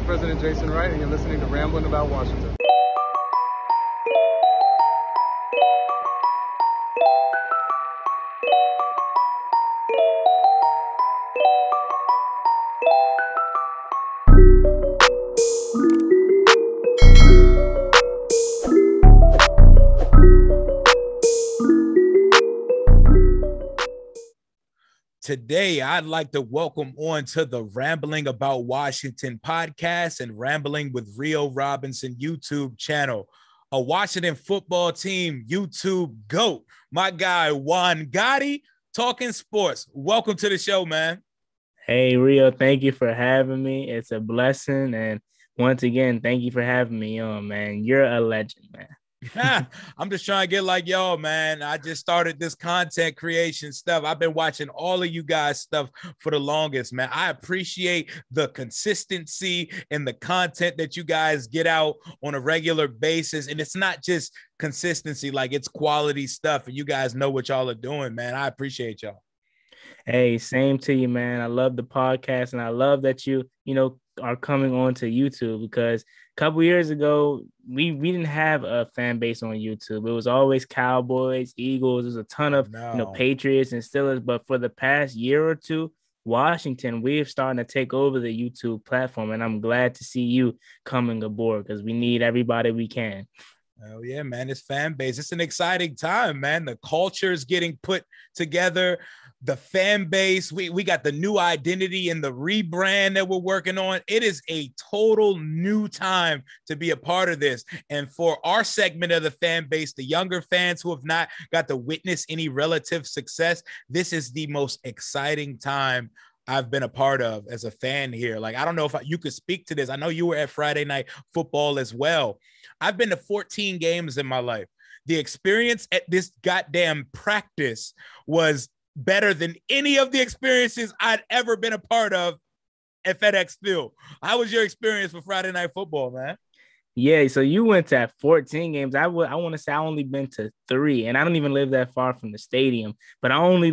President Jason Wright, and you're listening to Rambling About Washington. Today, I'd like to welcome on to the Rambling About Washington podcast and Rambling with Rio Robinson YouTube channel, a Washington football team YouTube GOAT, my guy Juan Gotti, talking sports. Welcome to the show, man. Hey, Rio, thank you for having me. It's a blessing. And once again, thank you for having me on, man. You're a legend, man. I'm just trying to get like y'all, man. I just started this content creation stuff. I've been watching all of you guys' stuff for the longest, man. I appreciate the consistency and the content that you guys get out on a regular basis. And it's not just consistency, like it's quality stuff. And you guys know what y'all are doing, man. I appreciate y'all. Hey, same to you, man. I love the podcast, and I love that you are coming on to YouTube, because a couple years ago, we didn't have a fan base on YouTube. It was always Cowboys, Eagles. There's a ton of Patriots and Steelers. But for the past year or two, Washington, we're starting to take over the YouTube platform, and I'm glad to see you coming aboard, because we need everybody we can. Oh yeah, man, it's fan base. It's an exciting time, man. The culture is getting put together. The fan base, we got the new identity and the rebrand that we're working on. It is a total new time to be a part of this. And for our segment of the fan base, the younger fans who have not got to witness any relative success, this is the most exciting time I've been a part of as a fan here. Like, I don't know if you could speak to this. I know you were at Friday Night Football as well. I've been to 14 games in my life. The experience at this goddamn practice was better than any of the experiences I'd ever been a part of at FedEx Field. How was your experience with Friday Night Football, man? Yeah, so you went to 14 games. I want to say I only been to 3, and I don't even live that far from the stadium. But I only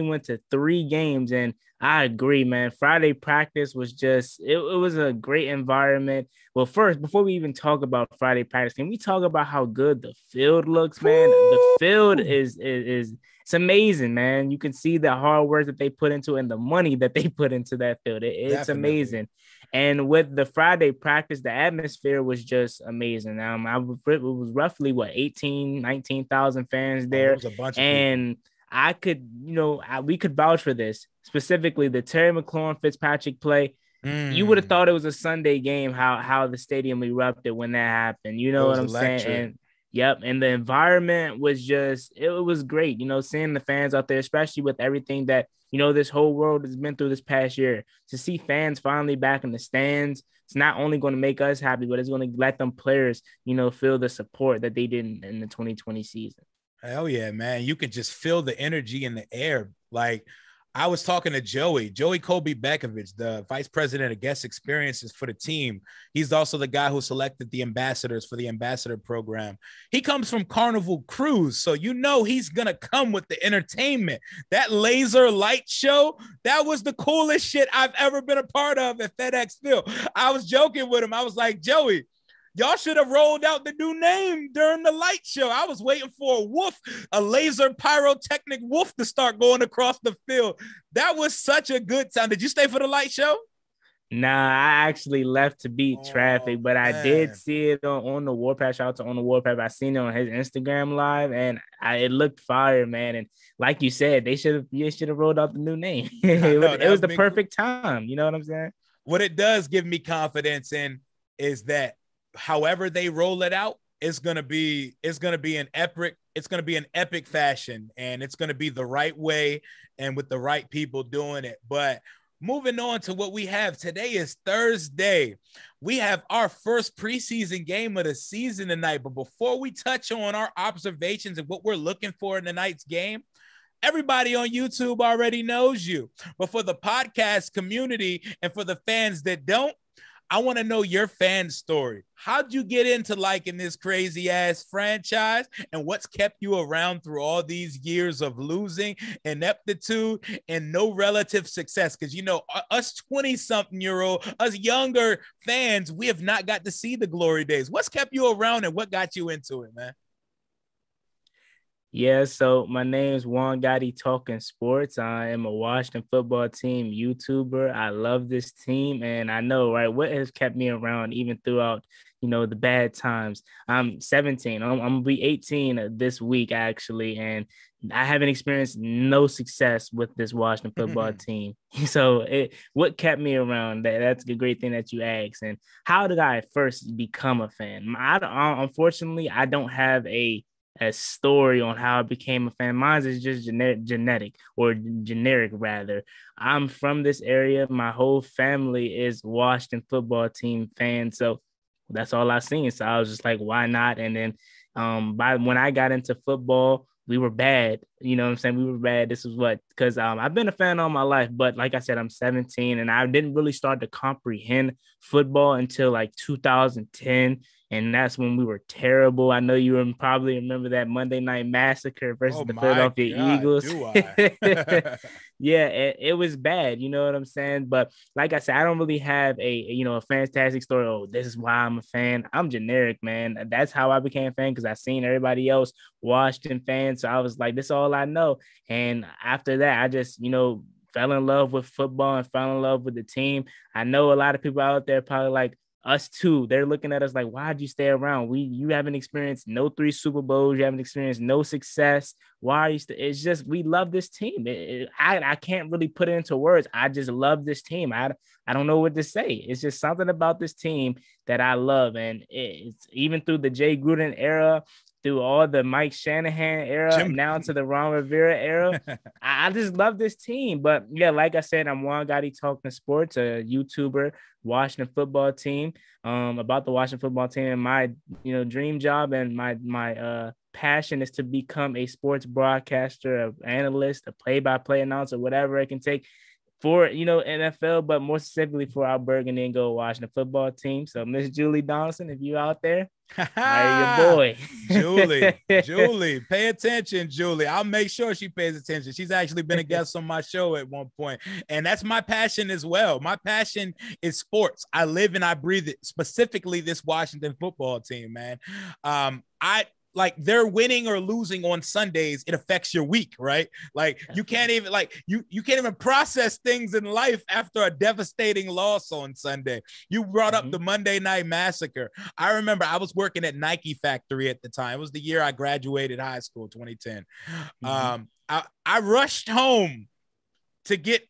went to 3 games, and I agree, man. Friday practice was just it was a great environment. Well, first, before we even talk about Friday practice, can we talk about how good the field looks, man? The field is it's amazing, man. You can see the hard work that they put into it and the money that they put into that field. It's amazing. And with the Friday practice, the atmosphere was just amazing. It was roughly 19,000 fans there. It was a bunch of and people. I could, we could vouch for this, specifically the Terry McLaurin Fitzpatrick play. You would have thought it was a Sunday game, how the stadium erupted when that happened. You know what I'm saying? And yep. And the environment was just, it was great, seeing the fans out there, especially with everything that, this whole world has been through this past year. To see fans finally back in the stands, it's not only going to make us happy, but it's going to let them players, feel the support that they did in the 2020 season. Hell yeah, man. You could just feel the energy in the air. Like, I was talking to Joey Colby Bekovich, the vice president of guest experiences for the team. He's also the guy who selected the ambassadors for the ambassador program. He comes from Carnival Cruise, so he's going to come with the entertainment. That laser light show, that was the coolest shit I've ever been a part of at FedEx Field. I was joking with him. I was like, Joey, y'all should have rolled out the new name during the light show. I was waiting for a laser pyrotechnic wolf to start going across the field. That was such a good time. Did you stay for the light show? Nah, I actually left to beat traffic, but I did see it on the Warpath. Shout out to On the Warpath. I seen it on his Instagram live, and it looked fire, man. And like you said, they should have rolled out the new name. It was the perfect time. You know what I'm saying? What it does give me confidence in is that however they roll it out, it's gonna be an epic fashion, and it's gonna be the right way and with the right people doing it. But moving on to what we have today is Thursday. We have our first preseason game of the season tonight. But before we touch on our observations and what we're looking for in tonight's game, everybody on YouTube already knows you. But for the podcast community and for the fans that don't, I want to know your fan story. How'd you get into liking this crazy ass franchise, and what's kept you around through all these years of losing, ineptitude, and no relative success? Because, you know, us 20-something-year-old, us younger fans, we have not got to see the glory days. What's kept you around and what got you into it, man? Yeah, so my name is Juan Gotti, Talking Sports. I am a Washington football team YouTuber. I love this team, and I know, right, what has kept me around even throughout, you know, the bad times. I'm 17. I'm gonna be 18 this week, actually, and I haven't experienced no success with this Washington football team. So what kept me around? That's a great thing that you asked. And how did I first become a fan? Unfortunately, I don't have a story on how I became a fan. Mine is just generic rather. I'm from this area. My whole family is Washington football team fans. So that's all I seen. So I was just like, why not? And then when I got into football, we were bad. You know what I'm saying? We were bad. This is because I've been a fan all my life, but like I said, I'm 17 and I didn't really start to comprehend football until like 2010. And that's when we were terrible. I know you probably remember that Monday Night Massacre versus the Philadelphia Eagles. Do I? Yeah, it was bad. You know what I'm saying? But like I said, I don't really have a fantastic story. Oh, this is why I'm a fan. I'm generic, man. That's how I became a fan because I seen everybody else Washington fans. So I was like, this is all I know. And after that, I just, fell in love with football and fell in love with the team. I know a lot of people out there probably like, us too. They're looking at us like, why'd you stay around? You haven't experienced no 3 Super Bowls. You haven't experienced no success. Why are you it's just, we love this team. I can't really put it into words. I just love this team. I don't know what to say. It's just something about this team that I love. And it's even through the Jay Gruden era, through all the Mike Shanahan era, now to the Ron Rivera era. I just love this team. But yeah, like I said, I'm Juan Gotti, Talking Sports, a YouTuber, Washington football team, about the Washington football team. And my, dream job and my passion is to become a sports broadcaster, an analyst, a play-by-play announcer, whatever it can take for, NFL, but more specifically for our Burgundy and Gold Washington football team. So Miss Julie Donaldson, if you out there, I'm your boy. Julie, pay attention, Julie. I'll make sure she pays attention. She's actually been a guest on my show at one point, and that's my passion as well. My passion is sports. I live and I breathe it, specifically this Washington football team, man. Like they're winning or losing on Sundays, it affects your week, right? Like you can't even you can't even process things in life after a devastating loss on Sunday. You brought up the Monday Night Massacre. I remember I was working at Nike Factory at the time. It was the year I graduated high school, 2010. I rushed home to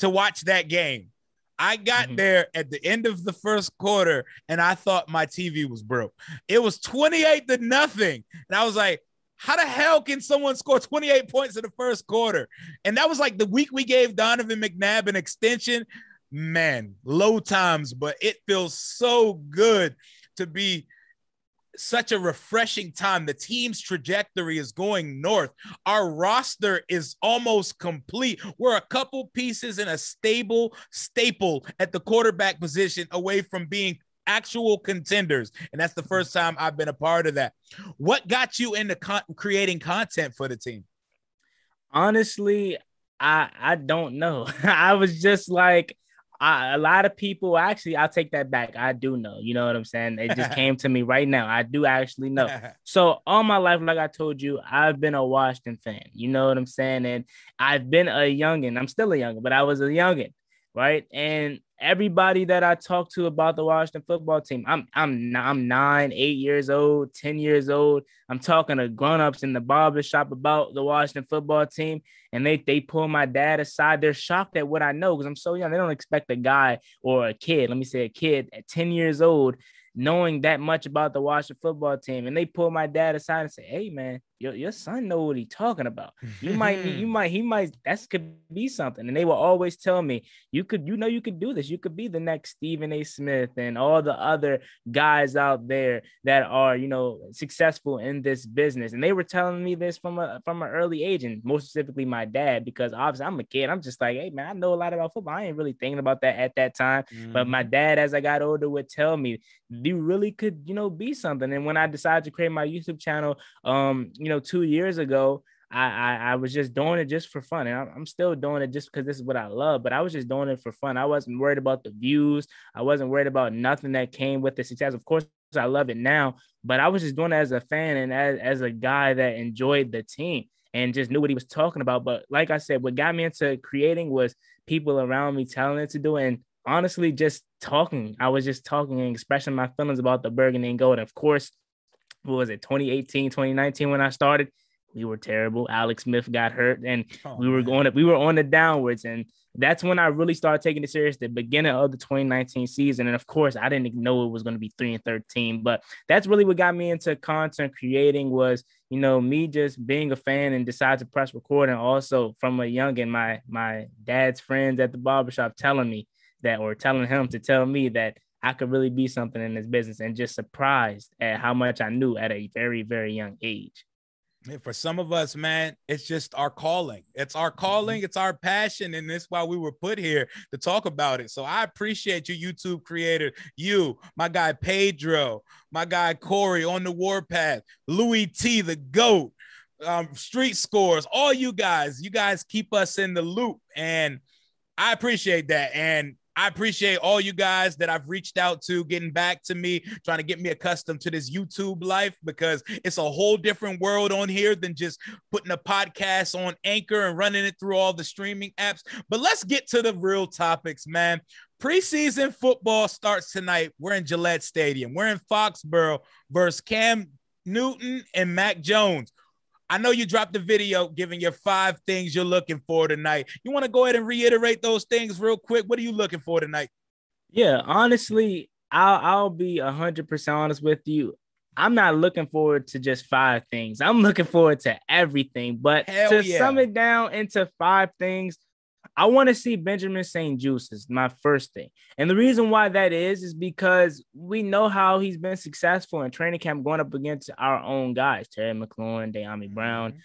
watch that game. I got there at the end of the first quarter and I thought my TV was broke. It was 28-0. And I was like, how the hell can someone score 28 points in the first quarter? And that was like the week we gave Donovan McNabb an extension. Man, low times, but it feels so good to be such a refreshing time. The team's trajectory is going north. Our roster is almost complete. We're a couple pieces and a staple at the quarterback position away from being actual contenders. And that's the first time I've been a part of that. What got you into creating content for the team? Honestly, I don't know. I was just like, a lot of people, actually, I'll take that back. I do know, you know what I'm saying? It just came to me right now. I do actually know. So all my life, like I told you, I've been a Washington fan, you know what I'm saying? And I've been a youngin'. I'm still a youngin', but I was a youngin', right? And everybody that I talk to about the Washington football team, I'm 9, 8 years old, 10 years old. I'm talking to grown-ups in the barbershop about the Washington football team. And they pull my dad aside. They're shocked at what I know because I'm so young. They don't expect a guy or a kid, let me say a kid at 10 years old, knowing that much about the Washington football team. And they pull my dad aside and say, hey, man, your son know what he's talking about. He might, that could be something. And they will always tell me, you could do this. You could be the next Stephen A. Smith and all the other guys out there that are, successful in this business. And they were telling me this from an early age, and more specifically, my dad, because obviously I'm a kid. I'm just like, hey, man, I know a lot about football. I ain't really thinking about that at that time. But my dad, as I got older, would tell me, you really could, be something. And when I decided to create my YouTube channel, 2 years ago, I was just doing it just for fun. And I'm still doing it just because this is what I love, but I was just doing it for fun. I wasn't worried about the views. I wasn't worried about nothing that came with the success. Of course, I love it now, but I was just doing it as a fan and as a guy that enjoyed the team and just knew what he was talking about. But like I said, what got me into creating was people around me telling it to do it. And honestly, just talking. I was just talking and expressing my feelings about the burgundy and gold. And of course, what was it, 2018, 2019 when I started? We were terrible. Alex Smith got hurt, and we were on the downwards. And that's when I really started taking it serious, the beginning of the 2019 season. And of course, I didn't know it was going to be 3-13, but that's really what got me into content creating was, me just being a fan and decide to press record. And also from a youngin', my dad's friends at the barbershop telling me that, or telling him to tell me that I could really be something in this business, and just surprised at how much I knew at a very, very young age. For some of us, man, it's just our calling. It's our calling. It's our passion. And that's why we were put here to talk about it. So I appreciate you, YouTube creator, you, my guy, Pedro, my guy, Corey on the Warpath, Louis T, the GOAT, Street Scores, all you guys keep us in the loop. And I appreciate that. And I appreciate all you guys that I've reached out to, getting back to me, trying to get me accustomed to this YouTube life, because it's a whole different world on here than just putting a podcast on Anchor and running it through all the streaming apps. But let's get to the real topics, man. Preseason football starts tonight. We're in Gillette Stadium. We're in Foxborough versus Cam Newton and Mac Jones. I know you dropped the video giving your 5 things you're looking for tonight. You want to go ahead and reiterate those things real quick? What are you looking for tonight? Yeah, honestly, I'll be 100% honest with you. I'm not looking forward to just 5 things. I'm looking forward to everything. But sum it down into 5 things, I want to see Benjamin St-Juste is my first thing. And the reason why that is because we know how he's been successful in training camp going up against our own guys, Terry McLaurin, De'Ami Brown,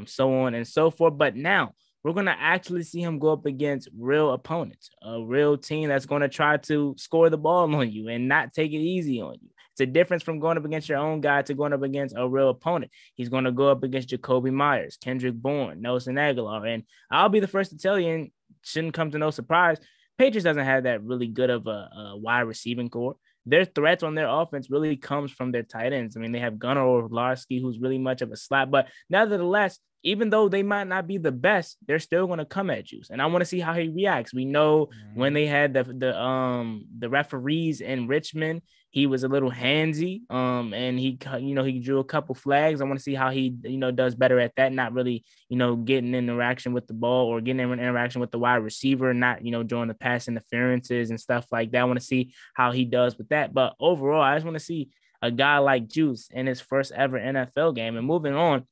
so on and so forth. But now we're going to actually see him go up against real opponents, a real team that's going to try to score the ball on you and not take it easy on you. It's a difference from going up against your own guy to going up against a real opponent. He's going to go up against Jacoby Myers, Kendrick Bourne, Nelson Aguilar. And I'll be the first to tell you, and shouldn't come to no surprise, Patriots doesn't have that really good of a wide receiving core. Their threats on their offense really comes from their tight ends. I mean, they have Gunnar Orlarski, who's really much of a slot, but nevertheless, even though they might not be the best, they're still going to come at you. And I want to see how he reacts. We know when they had the referees in Richmond, he was a little handsy, and he drew a couple flags. I want to see how he, does better at that, not really, getting interaction with the ball or getting in interaction with the wide receiver, not, drawing the pass interferences and stuff like that. I want to see how he does with that. But overall, I just want to see a guy like Juice in his first ever NFL game. And moving on,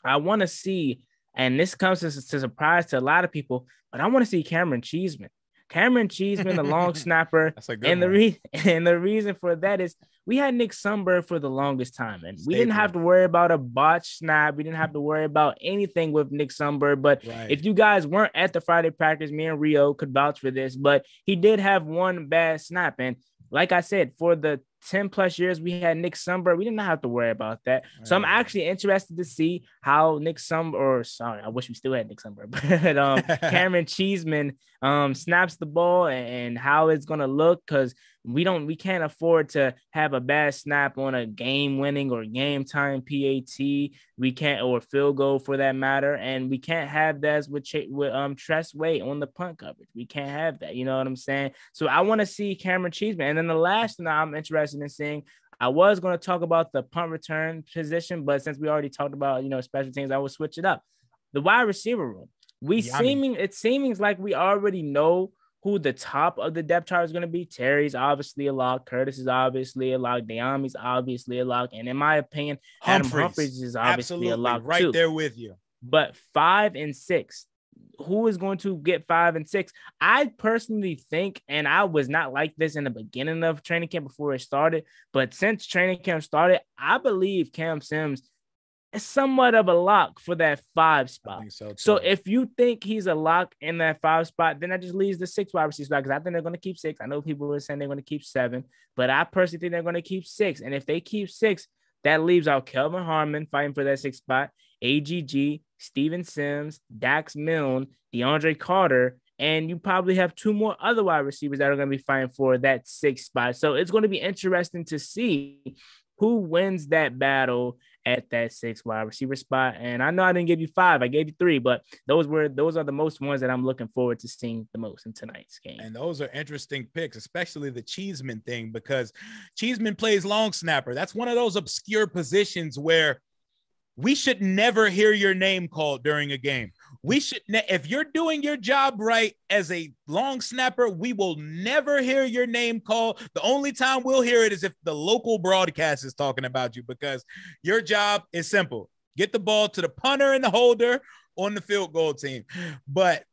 I want to see, and this comes as a surprise to a lot of people, but I want to see Cameron Cheeseman. Cameron Cheeseman, the long snapper. That's a good one. And the reason for that is we had Nick Sundberg for the longest time, and we didn't have to worry about a botch snap. We didn't have to worry about anything with Nick Sundberg. But if you guys weren't at the Friday practice, me and Rio could vouch for this, but he did have one bad snap. And like I said, for the 10 plus years we had Nick Sundberg, we didn't have to worry about that. So I'm actually interested to see how I wish we still had Nick Sundberg, but Cameron Cheeseman snaps the ball and how it's gonna look, because we can't afford to have a bad snap on a game-winning or game-time PAT. We can't, or field goal for that matter, and we can't have that with Tress Way on the punt coverage. We can't have that. You know what I'm saying? So I want to see Cameron Cheeseman. And then the last thing I'm interested in seeing, I was going to talk about the punt return position, but since we already talked about special teams, I will switch it up. The wide receiver room. It seems like we already know who the top of the depth chart is going to be. Terry's obviously a lock. Curtis is obviously a lock. De'Ami's obviously a lock. And in my opinion, Adam Humphries is obviously a lock right too. There with you. But 5 and 6, who is going to get 5 and 6? I personally think, and I was not like this in the beginning of training camp before it started, but since training camp started, I believe Cam Sims somewhat of a lock for that 5 spot. I think so, too. So if you think he's a lock in that 5 spot, then that just leaves the 6 wide receiver spot, because I think they're going to keep 6. I know people were saying they're going to keep 7, but I personally think they're going to keep 6. And if they keep 6, that leaves out Kelvin Harmon fighting for that 6 spot, AGG, Steven Sims, Dax Milne, DeAndre Carter, and you probably have 2 more other wide receivers that are going to be fighting for that 6 spot. So it's going to be interesting to see who wins that battle at that 6 wide receiver spot. And I know I didn't give you 5, I gave you 3, but those are the most ones that I'm looking forward to seeing the most in tonight's game. And those are interesting picks, especially the Cheeseman thing, because Cheeseman plays long snapper. That's one of those obscure positions where we should never hear your name called during a game. We should, if you're doing your job right as a long snapper, we will never hear your name called. The only time we'll hear it is if the local broadcast is talking about you, because your job is simple. Get the ball to the punter and the holder on the field goal team. But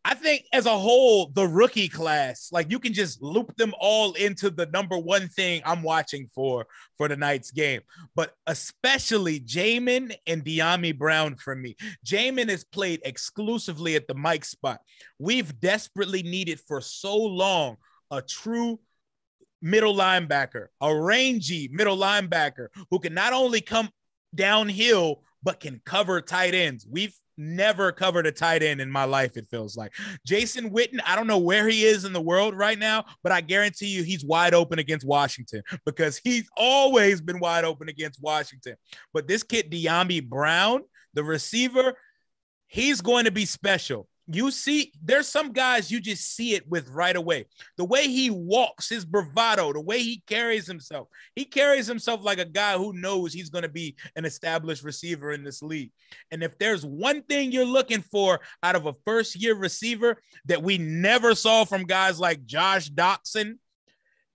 I think as a whole, the rookie class, like, you can just loop them all into the number one thing I'm watching for tonight's game, but especially Jamin and De'Ami Brown for me. Jamin has played exclusively at the Mike spot. We've desperately needed for so long a true middle linebacker, a rangy middle linebacker who can not only come downhill, but can cover tight ends. We've never covered a tight end in my life, it feels like. Jason Witten, I don't know where he is in the world right now, but I guarantee you he's wide open against Washington, because he's always been wide open against Washington. But this kid, De'Ami Brown, the receiver, he's going to be special. You see, there's some guys you just see it with right away. The way he walks, his bravado, the way he carries himself like a guy who knows he's going to be an established receiver in this league. And if there's one thing you're looking for out of a first-year receiver that we never saw from guys like Josh Doxson,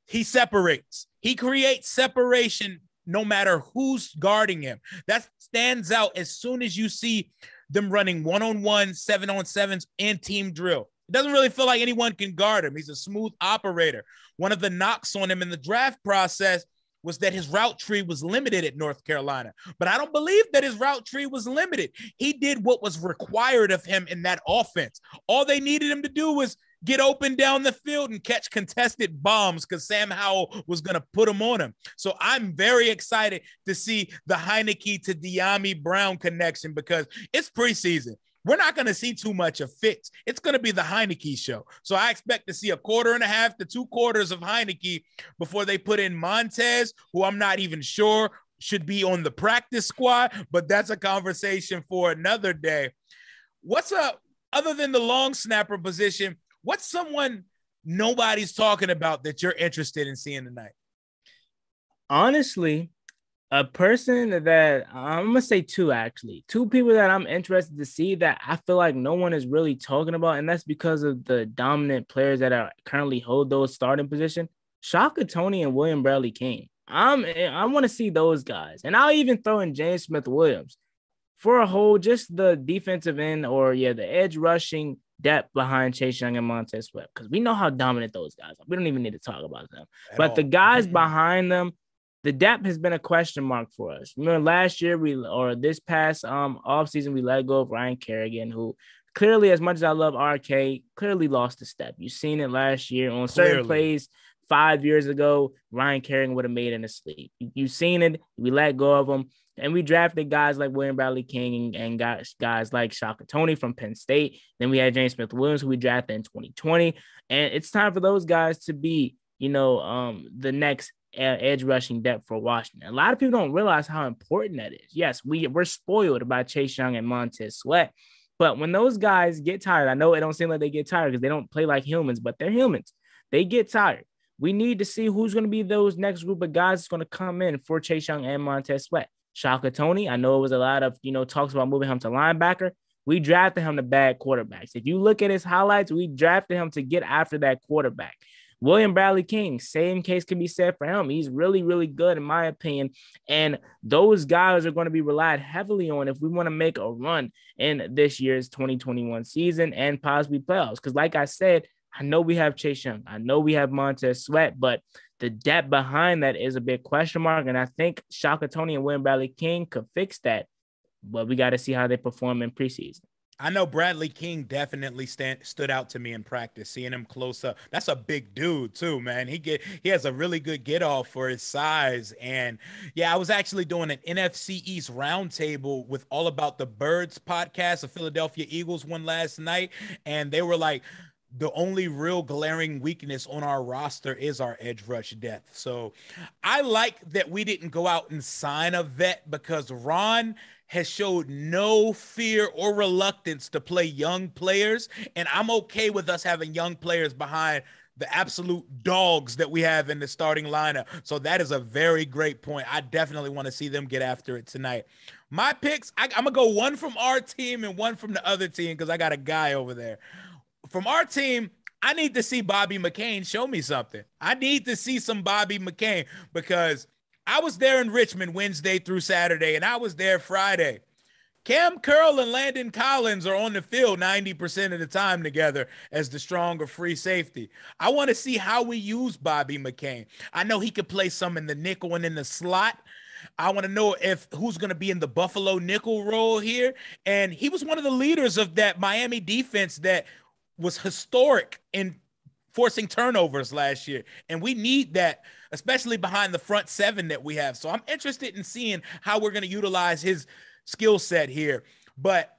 he separates. He creates separation no matter who's guarding him. That stands out as soon as you see them running 1-on-1, 7-on-7s, and team drill. It doesn't really feel like anyone can guard him. He's a smooth operator. One of the knocks on him in the draft process was that his route tree was limited at North Carolina. But I don't believe that his route tree was limited. He did what was required of him in that offense. All they needed him to do was get open down the field and catch contested bombs, because Sam Howell was going to put them on him. So I'm very excited to see the Heineke to De'Ami Brown connection, because it's preseason. We're not going to see too much of Fitz. It's going to be the Heineke show. So I expect to see 1.5 to 2 quarters of Heineke before they put in Montez, who I'm not even sure should be on the practice squad, but that's a conversation for another day. What's up, other than the long snapper position, what's someone nobody's talking about that you're interested in seeing tonight? Honestly, a person that I'm going to say 2, actually. 2 people that I'm interested to see that I feel like no one is really talking about, and that's because of the dominant players that are currently hold those starting position. Shaka Toney and William Bradley King. I want to see those guys. And I'll even throw in James Smith-Williams for a whole, just the defensive end, or the edge rushing depth behind Chase Young and Montez Sweat, because we know how dominant those guys are. We don't even need to talk about them. But the guys behind them, the depth has been a question mark for us. Remember last year, this past offseason, we let go of Ryan Kerrigan, who clearly, as much as I love RK, clearly lost a step. You've seen it last year on certain plays. 5 years ago, Ryan Kerrigan would have made in his sleep. You've seen it. We let go of him. And we drafted guys like William Bradley King and guys like Shaka Toney from Penn State. Then we had James Smith-Williams, who we drafted in 2020. And it's time for those guys to be, the next edge rushing depth for Washington. A lot of people don't realize how important that is. Yes, we're spoiled by Chase Young and Montez Sweat. But when those guys get tired, I know it don't seem like they get tired because they don't play like humans, but they're humans. They get tired. We need to see who's going to be those next group of guys that's going to come in for Chase Young and Montez Sweat. Shaka Toney, I know it was a lot of, talks about moving him to linebacker. We drafted him to bad quarterbacks. If you look at his highlights, we drafted him to get after that quarterback. William Bradley King, same case can be said for him. He's really, really good in my opinion. And those guys are going to be relied heavily on if we want to make a run in this year's 2021 season and possibly playoffs. Because like I said, I know we have Chase Young. I know we have Montez Sweat, but the depth behind that is a big question mark. And I think Shaka Tony and William Bradley King could fix that. But we got to see how they perform in preseason. I know Bradley King definitely stood out to me in practice, seeing him close up. That's a big dude too, man. He has a really good get off for his size. And yeah, I was actually doing an NFC East roundtable with All About the Birds podcast, the Philadelphia Eagles one last night. And they were like, the only real glaring weakness on our roster is our edge rush depth. So I like that we didn't go out and sign a vet, because Ron has showed no fear or reluctance to play young players. And I'm okay with us having young players behind the absolute dogs that we have in the starting lineup. So that is a very great point. I definitely want to see them get after it tonight. My picks, I'm going to go one from our team and one from the other team, because I got a guy over there. From our team, I need to see Bobby McCain show me something. I need to see some Bobby McCain, because I was there in Richmond Wednesday through Saturday, and I was there Friday. Cam Curl and Landon Collins are on the field 90% of the time together as the stronger free safety. I want to see how we use Bobby McCain. I know he could play some in the nickel and in the slot. I want to know who's going to be in the Buffalo nickel role here. And he was one of the leaders of that Miami defense that was historic in forcing turnovers last year. And we need that, especially behind the front seven that we have. So I'm interested in seeing how we're going to utilize his skill set here. But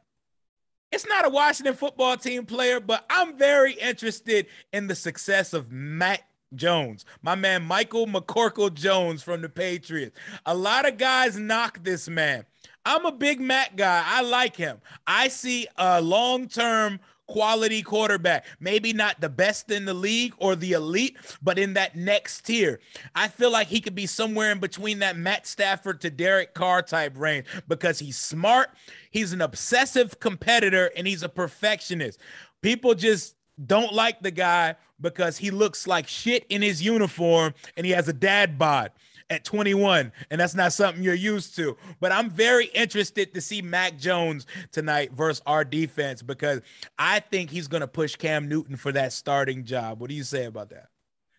it's not a Washington football team player, but I'm very interested in the success of Matt Jones, my man Michael McCorkle Jones from the Patriots. A lot of guys knock this man. I'm a big Matt guy. I like him. I see a long-term quality quarterback, maybe not the best in the league or the elite, but in that next tier. I feel like he could be somewhere in between that Matt Stafford to Derek Carr type range, because he's smart, he's an obsessive competitor, and he's a perfectionist. People just don't like the guy because he looks like shit in his uniform and he has a dad bod at 21, and that's not something you're used to. But I'm very interested to see Mac Jones tonight versus our defense, because I think he's going to push Cam Newton for that starting job. What do you say about that?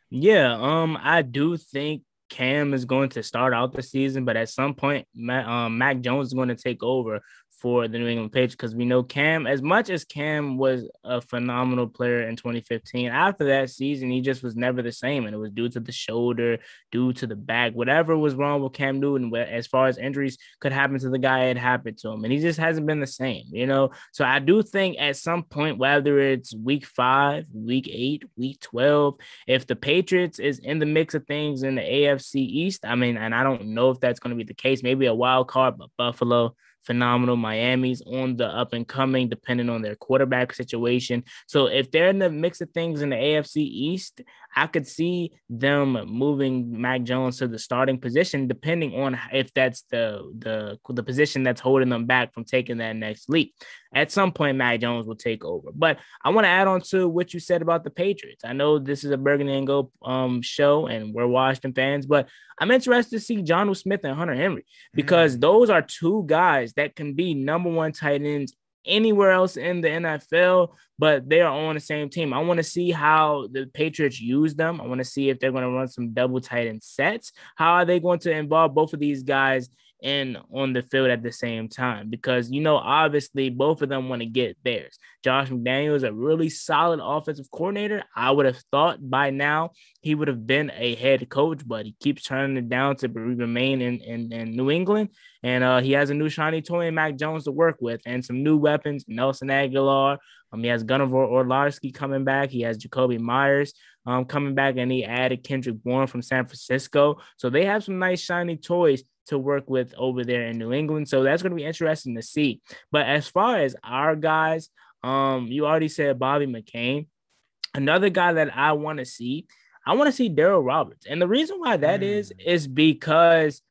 Yeah, I do think Cam is going to start out the season, but at some point, Mac Jones is going to take over for the New England Patriots, because we know Cam, as much as Cam was a phenomenal player in 2015, after that season, he just was never the same. And it was due to the shoulder, due to the back, whatever was wrong with Cam Newton, as far as injuries could happen to the guy, it happened to him. And he just hasn't been the same, you know? So I do think at some point, whether it's week 5, week 8, week 12, if the Patriots is in the mix of things in the AFC East, I mean, and I don't know if that's going to be the case, maybe a wild card, but Buffalo, phenomenal. Miami's on the up and coming, depending on their quarterback situation. So if they're in the mix of things in the AFC East, I could see them moving Mac Jones to the starting position, depending on if that's the position that's holding them back from taking that next leap. At some point, Mac Jones will take over. But I want to add on to what you said about the Patriots. I know this is a Burgundy and Gold show, and we're Washington fans, but I'm interested to see Jonnu Smith and Hunter Henry, because those are two guys that can be number one tight ends anywhere else in the NFL, but they are on the same team. I want to see how the Patriots use them. I want to see if they're going to run some double tight end sets. How are they going to involve both of these guys in on the field at the same time? Because, you know, obviously both of them want to get theirs. Josh McDaniels is a really solid offensive coordinator. I would have thought by now he would have been a head coach, but he keeps turning it down to remain in New England. And he has a new shiny toy in Mac Jones to work with, and some new weapons, Nelson Aguilar. He has Gunnar Orlarski coming back. He has Jacoby Myers coming back, and he added Kendrick Bourne from San Francisco. So they have some nice shiny toys to work with over there in New England. So that's going to be interesting to see. But as far as our guys, you already said Bobby McCain. Another guy that I want to see Darryl Roberts. And the reason why that is because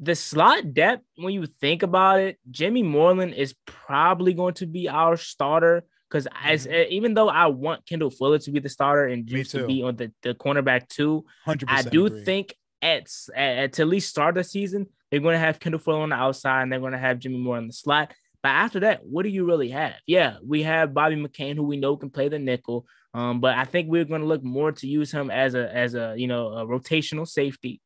the slot depth, when you think about it, Jimmy Moreland is probably going to be our starter. Because even though I want Kendall Fuller to be the starter and Juice to be on the cornerback too, 100% I do agree. Think to least start the season, they're going to have Kendall Fuller on the outside and they're going to have Jimmy Moore on the slot. But after that, what do you really have? Yeah, we have Bobby McCain, who we know can play the nickel. But I think we're going to look more to use him as a rotational safety.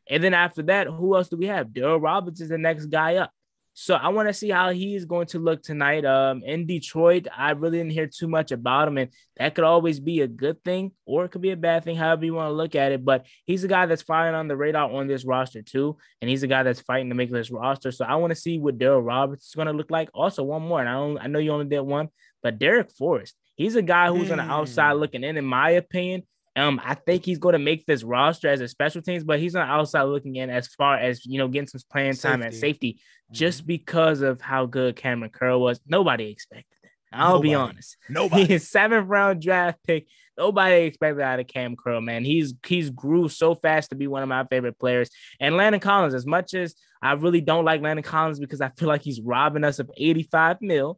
And then after that, who else do we have? Darryl Roberts is the next guy up. So I want to see how he's going to look tonight. In Detroit, I really didn't hear too much about him, and that could always be a good thing or it could be a bad thing, however you want to look at it. But he's a guy that's flying on the radar on this roster too, and he's a guy that's fighting to make this roster. So I want to see what Darryl Roberts is going to look like. Also, one more, and I know you only did one, but Derek Forrest, he's a guy who's on the outside looking in my opinion. I think he's going to make this roster as a special teams, but he's on the outside looking in as far as, getting some playing time at safety, just because of how good Cameron Curl was. Nobody expected that. I'll be honest. Nobody. His 7th round draft pick. Nobody expected that out of Cam Curl, man. He's grew so fast to be one of my favorite players. And Landon Collins, as much as I really don't like Landon Collins because I feel like he's robbing us of $85 million,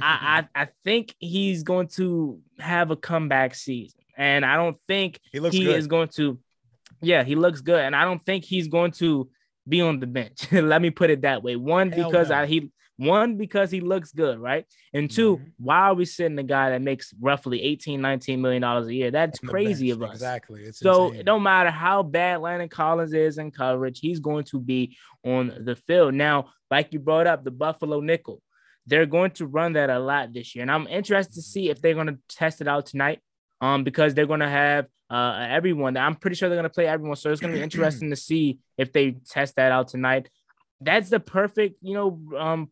I think he's going to have a comeback season. And I don't think he is going to, he looks good. And I don't think he's going to be on the bench. Let me put it that way. One, because he looks good, right? And two, why are we sitting a guy that makes roughly $18-19 million a year? That's crazy of us. Exactly. It's so insane. It don't matter how bad Landon Collins is in coverage, he's going to be on the field. Now, like you brought up, the Buffalo nickel, they're going to run that a lot this year. And I'm interested to see if they're going to test it out tonight. Because they're going to have everyone. I'm pretty sure they're going to play everyone. So it's going to be interesting to see if they test that out tonight. That's the perfect,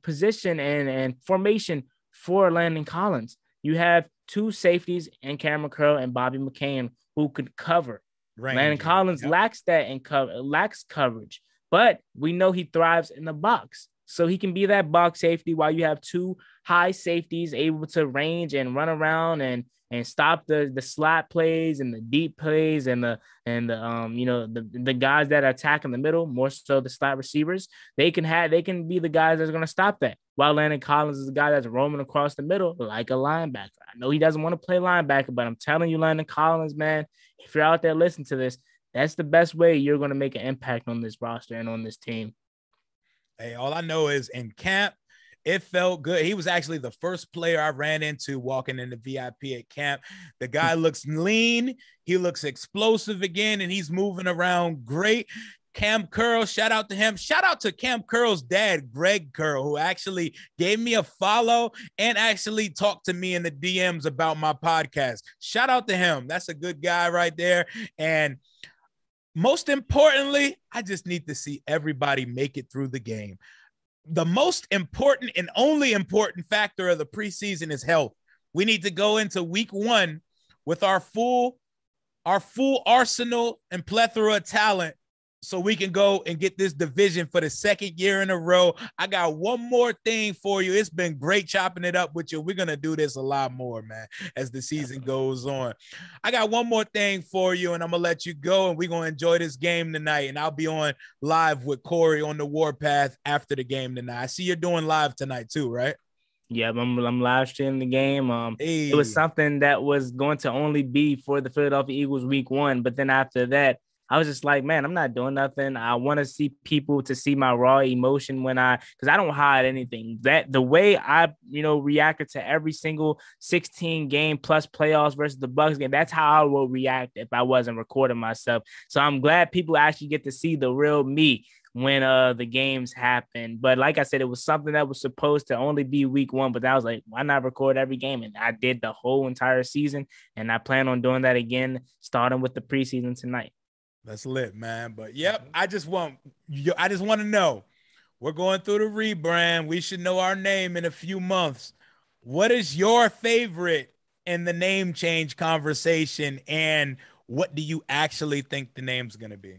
position and formation for Landon Collins. You have 2 safeties in Cameron Curl and Bobby McCain who could cover. Landon Collins lacks that and lacks coverage, but we know he thrives in the box. So he can be that box safety while you have 2 high safeties able to range and run around and stop the slot plays and the deep plays and the guys that are attacking the middle, more so the slot receivers. They can be the guys that's going to stop that. While Landon Collins is the guy that's roaming across the middle like a linebacker. I know he doesn't want to play linebacker, but I'm telling you, Landon Collins, man, if you're out there listening to this, that's the best way you're going to make an impact on this roster and on this team. Hey, all I know is in camp, it felt good. He was actually the first player I ran into walking in the VIP at camp. The guy looks lean. He looks explosive again, and he's moving around great. Cam Curl, shout out to him. Shout out to Cam Curl's dad, Greg Curl, who actually gave me a follow and actually talked to me in the DMs about my podcast. Shout out to him. That's a good guy right there. And most importantly, I just need to see everybody make it through the game. The most important and only important factor of the preseason is health. We need to go into week 1 with our full arsenal and plethora of talent so we can go and get this division for the 2nd year in a row. I got one more thing for you. It's been great chopping it up with you. We're going to do this a lot more, man, as the season goes on. I got one more thing for you, and I'm going to let you go, and we're going to enjoy this game tonight, and I'll be on live with Corey on the Warpath after the game tonight. I see you're doing live tonight too, right? Yeah, I'm live streaming the game. Hey. It was something that was going to only be for the Philadelphia Eagles week 1, but then after that, I was just like, man, I'm not doing nothing. I want to see people to see my raw emotion because I don't hide anything. That the way I, reacted to every single 16 game plus playoffs versus the Bucs game, that's how I would react if I wasn't recording myself. So I'm glad people actually get to see the real me when the games happen. But like I said, it was something that was supposed to only be week 1, but I was like, why not record every game? And I did the whole entire season, and I plan on doing that again, starting with the preseason tonight. That's lit, man. But yep, I just want to know. We're going through the rebrand. We should know our name in a few months. What is your favorite in the name change conversation, and what do you actually think the name's going to be?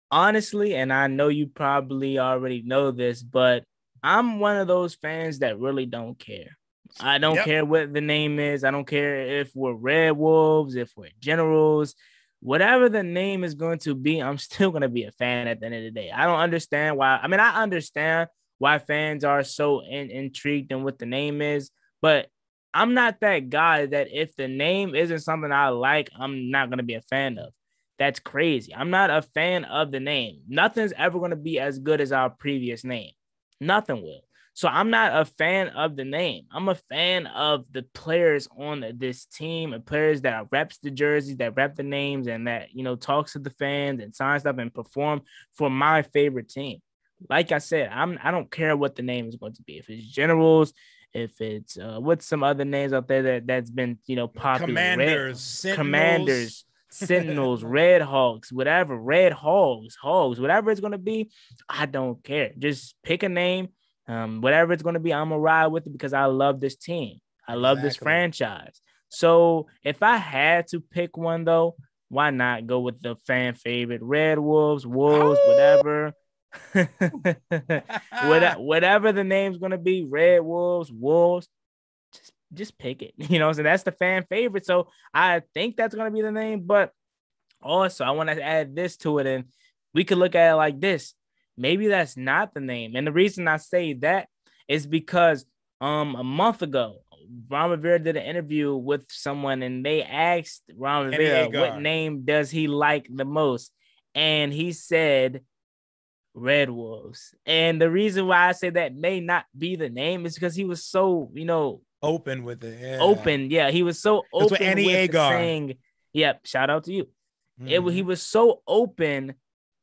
Honestly, and I know you probably already know this, but I'm one of those fans that really don't care. I don't care what the name is. I don't care if we're Red Wolves, if we're Generals. Whatever the name is going to be, I'm still going to be a fan at the end of the day. I don't understand why. I mean, I understand why fans are so intrigued in what the name is, but I'm not that guy that if the name isn't something I like, I'm not going to be a fan of. That's crazy. I'm not a fan of the name. Nothing's ever going to be as good as our previous name. Nothing will. So I'm not a fan of the name. I'm a fan of the players on this team, and players that reps the jerseys, that rep the names, and that, you know, talks to the fans and signs stuff and perform for my favorite team. Like I said, I don't care what the name is going to be. If it's Generals, if it's what's some other names out there that's been, you know, popular. Commanders, Sentinels, Red Hawks, whatever, Red Hogs, whatever it's going to be, I don't care. Just pick a name. Whatever it's going to be, I'm going to ride with it because I love this team. I love this franchise. So if I had to pick one, though, why not go with the fan favorite Red Wolves, whatever. Whatever the name's going to be, Red Wolves, just pick it. You know, so that's the fan favorite. So I think that's going to be the name. But also, I want to add this to it, and we could look at it like this. Maybe that's not the name. And the reason I say that is because a month ago, Ron Rivera did an interview with someone, and they asked Ron Rivera what name does he like the most. And he said Red Wolves. And the reason why I say that may not be the name is because he was so, you know, open with it. Yeah. Open. Yeah. He was so open with saying, yep, shout out to you. Mm-hmm. He was so open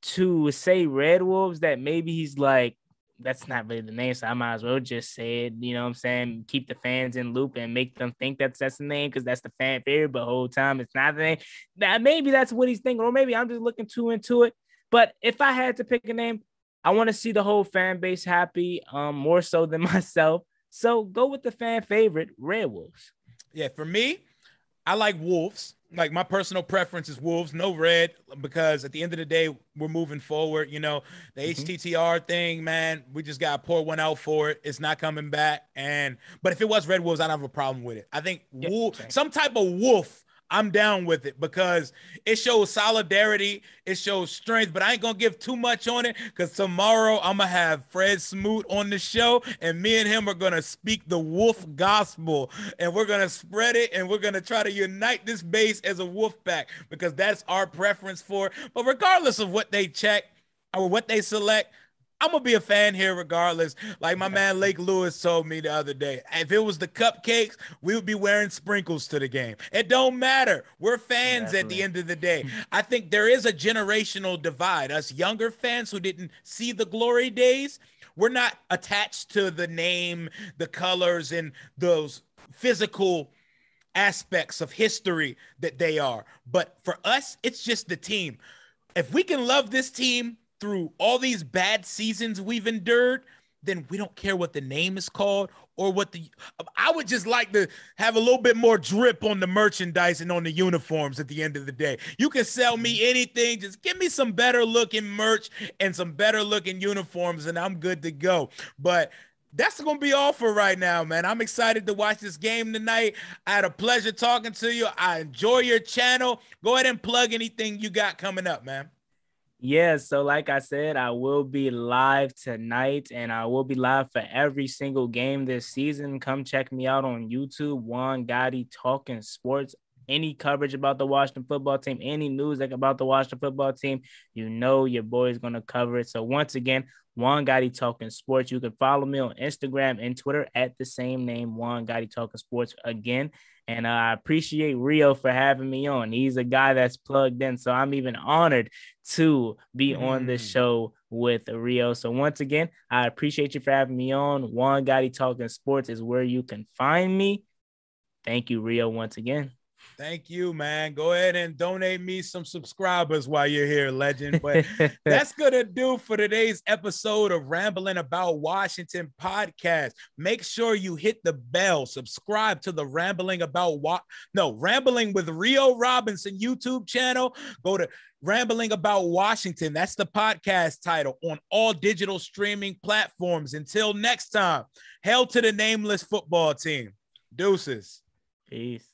to say Red Wolves that maybe he's like, that's not really the name, so I might as well just say it, you know what I'm saying? Keep the fans in loop and make them think that's the name because that's the fan favorite, but the whole time it's not the name. Now, maybe that's what he's thinking, or maybe I'm just looking too into it. But if I had to pick a name, I want to see the whole fan base happy, more so than myself. So go with the fan favorite, Red Wolves. Yeah, for me, I like Wolves. Like, my personal preference is Wolves, no red, because at the end of the day, we're moving forward. You know, the HTTR thing, man, we just got to pour one out for it. It's not coming back. But if it was Red Wolves, I don't have a problem with it. I think some type of wolf, I'm down with it because it shows solidarity. It shows strength, but I ain't going to give too much on it because tomorrow I'm going to have Fred Smoot on the show, and me and him are going to speak the wolf gospel, and we're going to spread it, and we're going to try to unite this base as a wolf pack because that's our preference for it. But regardless of what they check or what they select, I'm going to be a fan here regardless. Like my man Lake Lewis told me the other day, if it was the cupcakes, we would be wearing sprinkles to the game. It don't matter. We're fans at the end of the day. I think there is a generational divide. Us younger fans who didn't see the glory days, we're not attached to the name, the colors, and those physical aspects of history that they are. But for us, it's just the team. If we can love this team through all these bad seasons we've endured, then we don't care what the name is called or what I would just like to have a little bit more drip on the merchandise and on the uniforms at the end of the day. You can sell me anything. Just give me some better looking merch and some better looking uniforms and I'm good to go. But that's going to be all for right now, man. I'm excited to watch this game tonight. I had a pleasure talking to you. I enjoy your channel. Go ahead and plug anything you got coming up, man. Yeah, so like I said, I will be live tonight, and I will be live for every single game this season. Come check me out on YouTube, Juan Gotti Talking Sports. Any coverage about the Washington football team, any news about the Washington football team, you know your boy is going to cover it. So once again, Juan Gotti Talking Sports. You can follow me on Instagram and Twitter at the same name, Juan Gotti Talking Sports again. And I appreciate Rio for having me on. He's a guy that's plugged in, so I'm even honored to be on this show with Rio. So once again, I appreciate you for having me on. Juan Gotti Talking Sports is where you can find me. Thank you, Rio, once again. Thank you, man. Go ahead and donate me some subscribers while you're here, legend. But that's going to do for today's episode of Rambling About Washington podcast. Make sure you hit the bell. Subscribe to the Rambling with Rio Robinson YouTube channel. Go to Rambling About Washington. That's the podcast title on all digital streaming platforms. Until next time, hail to the nameless football team. Deuces. Peace.